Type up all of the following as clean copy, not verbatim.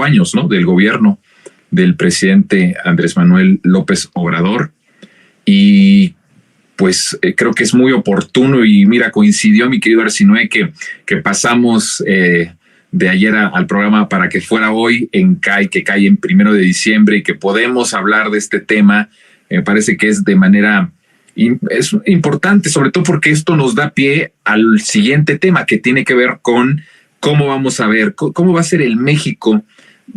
años, ¿no?, del gobierno del presidente Andrés Manuel López Obrador. Y pues creo que es muy oportuno, y mira, coincidió mi querido Arsinoe que pasamos de ayer al programa para que fuera hoy que cae en 1 de diciembre y que podemos hablar de este tema. Me parece que es de manera es importante, sobre todo porque esto nos da pie al siguiente tema que tiene que ver con cómo vamos a ver, cómo va a ser el México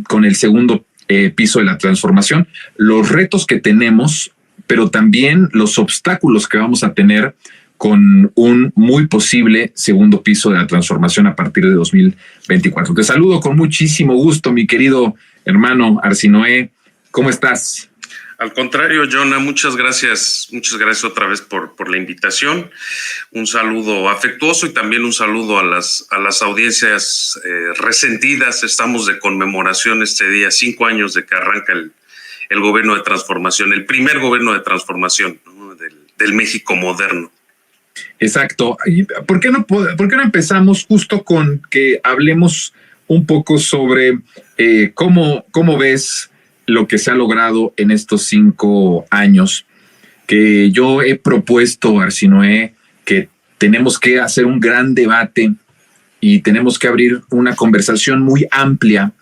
con el segundo piso de la transformación, los retos que tenemos, pero también los obstáculos que vamos a tener con un muy posible segundo piso de la transformación a partir de 2024. Te saludo con muchísimo gusto, mi querido hermano Arsinoe. ¿Cómo estás? Al contrario, Jonah, muchas gracias otra vez por la invitación. Un saludo afectuoso y también un saludo a las audiencias resentidas. Estamos de conmemoración este día, 5 años de que arranca el gobierno de transformación, el primer gobierno de transformación, ¿no?, del México moderno. Exacto. ¿Por qué no empezamos justo con que hablemos un poco sobre cómo ves lo que se ha logrado en estos 5 años? Que yo he propuesto, Arsinoe, que tenemos que hacer un gran debate y tenemos que abrir una conversación muy amplia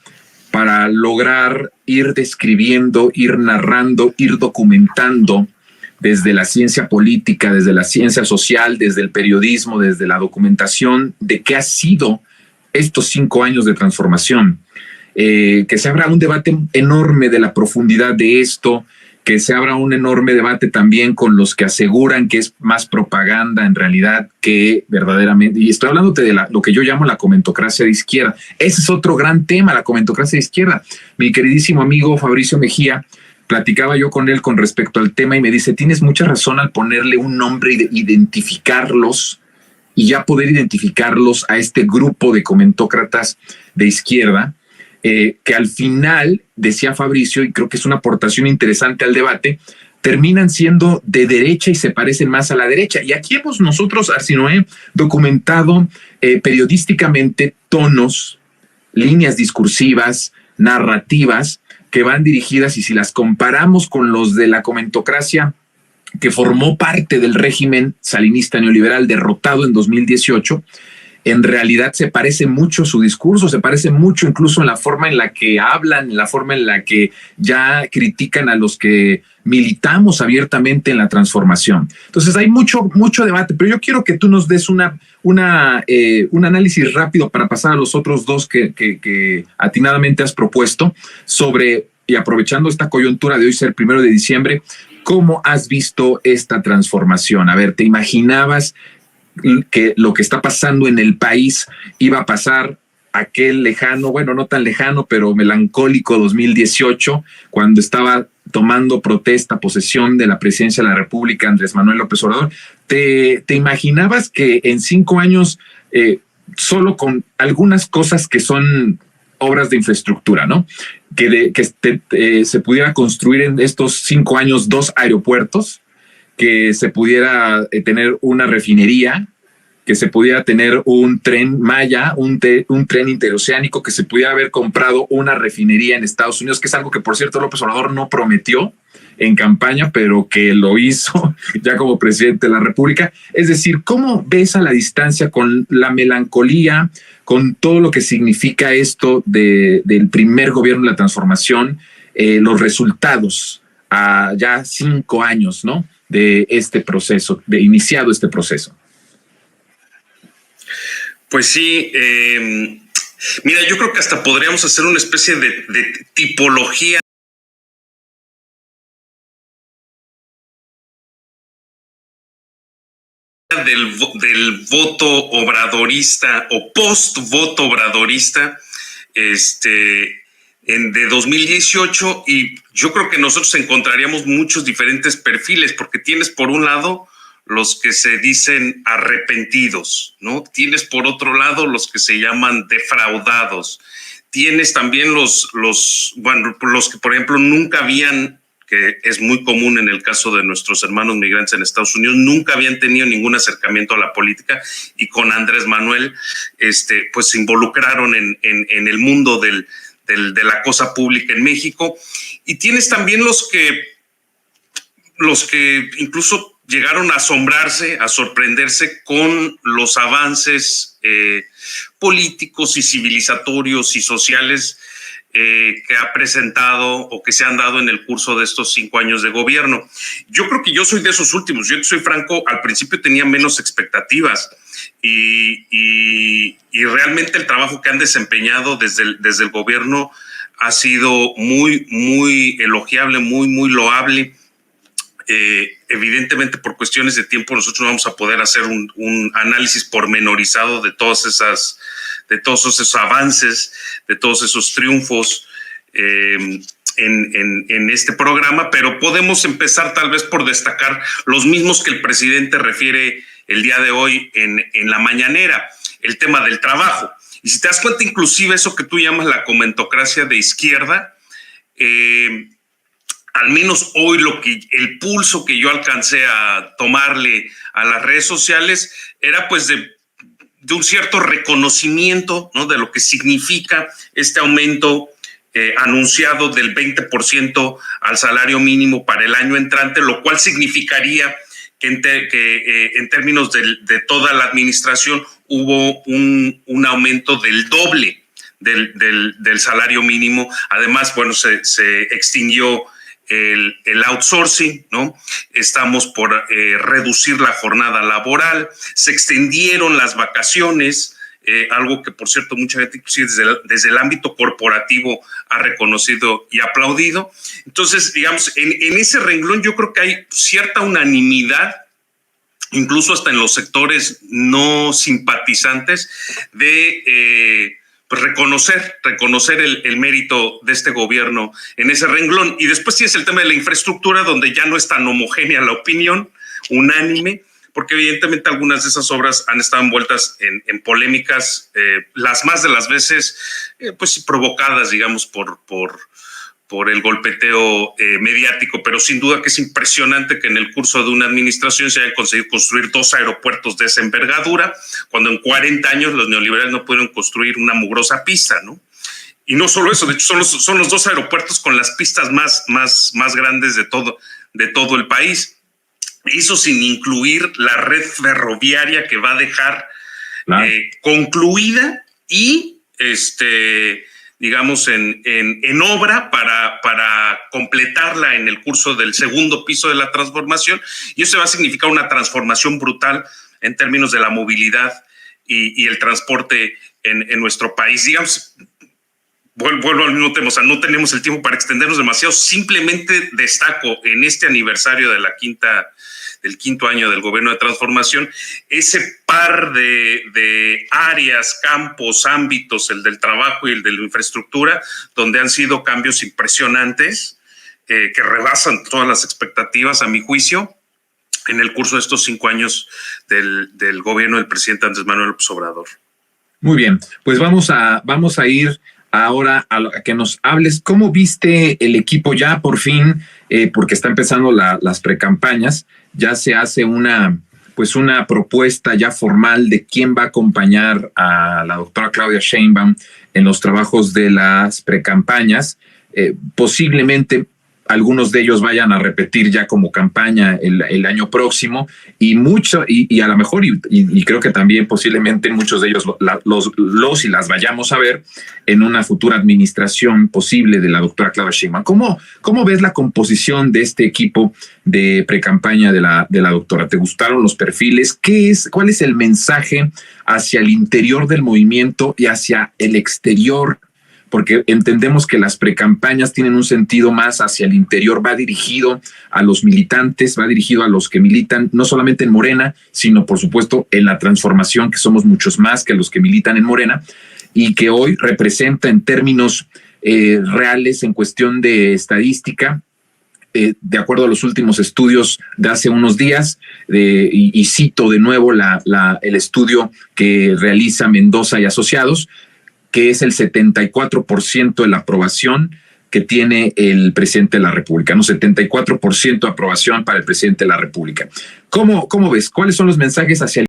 para lograr ir describiendo, ir narrando, ir documentando desde la ciencia política, desde la ciencia social, desde el periodismo, desde la documentación, de qué ha sido estos 5 años de transformación. Que se abra un debate enorme de la profundidad de esto, que se abra un enorme debate también con los que aseguran que es más propaganda en realidad que verdaderamente, y estoy hablando de lo que yo llamo la comentocracia de izquierda. Ese es otro gran tema, la comentocracia de izquierda. Mi queridísimo amigo Fabricio Mejía, platicaba yo con él con respecto al tema y me dice, tienes mucha razón al ponerle un nombre y identificarlos, y ya poder identificarlos a este grupo de comentócratas de izquierda, que al final, decía Fabricio, y creo que es una aportación interesante al debate, terminan siendo de derecha y se parecen más a la derecha. Y aquí hemos nosotros, Arsinoe, documentado periodísticamente tonos, líneas discursivas, narrativas, que van dirigidas, y si las comparamos con los de la comentocracia que formó parte del régimen salinista neoliberal derrotado en 2018, en realidad se parece mucho su discurso, se parece mucho incluso en la forma en la que hablan, en la forma en la que ya critican a los que militamos abiertamente en la transformación. Entonces hay mucho debate, pero yo quiero que tú nos des un análisis rápido para pasar a los otros dos que atinadamente has propuesto sobre, y aprovechando esta coyuntura de hoy ser 1 de diciembre, ¿cómo has visto esta transformación? A ver, ¿te imaginabas que lo que está pasando en el país iba a pasar aquel lejano, bueno, no tan lejano, pero melancólico 2018, cuando estaba tomando posesión de la presidencia de la República Andrés Manuel López Obrador? ¿Te imaginabas que en 5 años, solo con algunas cosas que son obras de infraestructura, ¿no?, se pudiera construir en estos 5 años 2 aeropuertos, que se pudiera tener una refinería, que se pudiera tener un tren Maya, un tren interoceánico, que se pudiera haber comprado una refinería en Estados Unidos, que es algo que, por cierto, López Obrador no prometió en campaña, pero que lo hizo ya como presidente de la República? Es decir, ¿cómo ves a la distancia, con la melancolía, con todo lo que significa esto del primer gobierno de la transformación, los resultados a ya 5 años, ¿no?, de este proceso, de iniciado este proceso? Pues sí, mira, yo creo que hasta podríamos hacer una especie de tipología del voto obradorista o post-voto obradorista de 2018, y yo creo que nosotros encontraríamos muchos diferentes perfiles, porque tienes por un lado los que se dicen arrepentidos, ¿no? Tienes por otro lado los que se llaman defraudados. Tienes también los que, por ejemplo, nunca habían, que es muy común en el caso de nuestros hermanos migrantes en Estados Unidos, nunca habían tenido ningún acercamiento a la política, y con Andrés Manuel pues se involucraron en el mundo del de la cosa pública en México. Y tienes también los que incluso llegaron a asombrarse, a sorprenderse con los avances políticos y civilizatorios y sociales que ha presentado o que se han dado en el curso de estos 5 años de gobierno. Yo creo que yo soy de esos últimos. Yo soy franco, al principio tenía menos expectativas y realmente el trabajo que han desempeñado desde el gobierno ha sido muy, muy elogiable, muy, muy loable. Evidentemente, por cuestiones de tiempo, nosotros no vamos a poder hacer un análisis pormenorizado de todos esos avances, de todos esos triunfos en este programa, pero podemos empezar tal vez por destacar los mismos que el presidente refiere el día de hoy en la mañanera, el tema del trabajo. Y si te das cuenta, inclusive eso que tú llamas la comentocracia de izquierda, al menos hoy el pulso que yo alcancé a tomarle a las redes sociales era pues de un cierto reconocimiento, ¿no?, de lo que significa este aumento anunciado del 20% al salario mínimo para el año entrante, lo cual significaría que en términos de toda la administración hubo un aumento del doble del salario mínimo. Además, bueno, se extinguió el outsourcing, ¿no? Estamos por reducir la jornada laboral, se extendieron las vacaciones, algo que, por cierto, mucha gente desde el ámbito corporativo ha reconocido y aplaudido. Entonces, digamos, en ese renglón yo creo que hay cierta unanimidad, incluso hasta en los sectores no simpatizantes, de pues reconocer el mérito de este gobierno en ese renglón. Y después tienes el tema de la infraestructura, donde ya no es tan homogénea la opinión, unánime, porque evidentemente algunas de esas obras han estado envueltas en polémicas, las más de las veces pues provocadas, digamos, por el golpeteo mediático, pero sin duda que es impresionante que en el curso de una administración se hayan conseguido construir 2 aeropuertos de esa envergadura, cuando en 40 años los neoliberales no pudieron construir una mugrosa pista, ¿no? Y no solo eso, de hecho son los 2 aeropuertos con las pistas más grandes de todo el país. Eso sin incluir la red ferroviaria que va a dejar concluida y digamos, en obra para completarla en el curso del segundo piso de la transformación, y eso va a significar una transformación brutal en términos de la movilidad y el transporte en nuestro país. Digamos, vuelvo al mismo tema, o sea, no tenemos el tiempo para extendernos demasiado, simplemente destaco en este aniversario del 5º año del gobierno de transformación, ese par de áreas, campos, ámbitos, el del trabajo y el de la infraestructura, donde han sido cambios impresionantes que rebasan todas las expectativas, a mi juicio, en el curso de estos 5 años del gobierno del presidente Andrés Manuel López Obrador. Muy bien, pues vamos a ir ahora a que nos hables cómo viste el equipo ya por fin, porque está empezando las precampañas. Ya se hace una propuesta ya formal de quién va a acompañar a la doctora Claudia Sheinbaum en los trabajos de las precampañas. Posiblemente algunos de ellos vayan a repetir ya como campaña el año próximo y a lo mejor, y creo que también posiblemente muchos de ellos los y las vayamos a ver en una futura administración posible de la doctora Claudia Sheinbaum. ¿Cómo ves la composición de este equipo de precampaña de la doctora? ¿Te gustaron los perfiles? ¿Cuál es el mensaje hacia el interior del movimiento y hacia el exterior? Porque entendemos que las precampañas tienen un sentido más hacia el interior, va dirigido a los militantes, va dirigido a los que militan, no solamente en Morena, sino por supuesto en la transformación, que somos muchos más que los que militan en Morena, y que hoy representa en términos reales, en cuestión de estadística, de acuerdo a los últimos estudios de hace unos días, y cito de nuevo el estudio que realiza Mendoza y Asociados, que es el 74% de la aprobación que tiene el presidente de la República, ¿no? 74% de aprobación para el presidente de la República. ¿Cómo ves? ¿Cuáles son los mensajes hacia el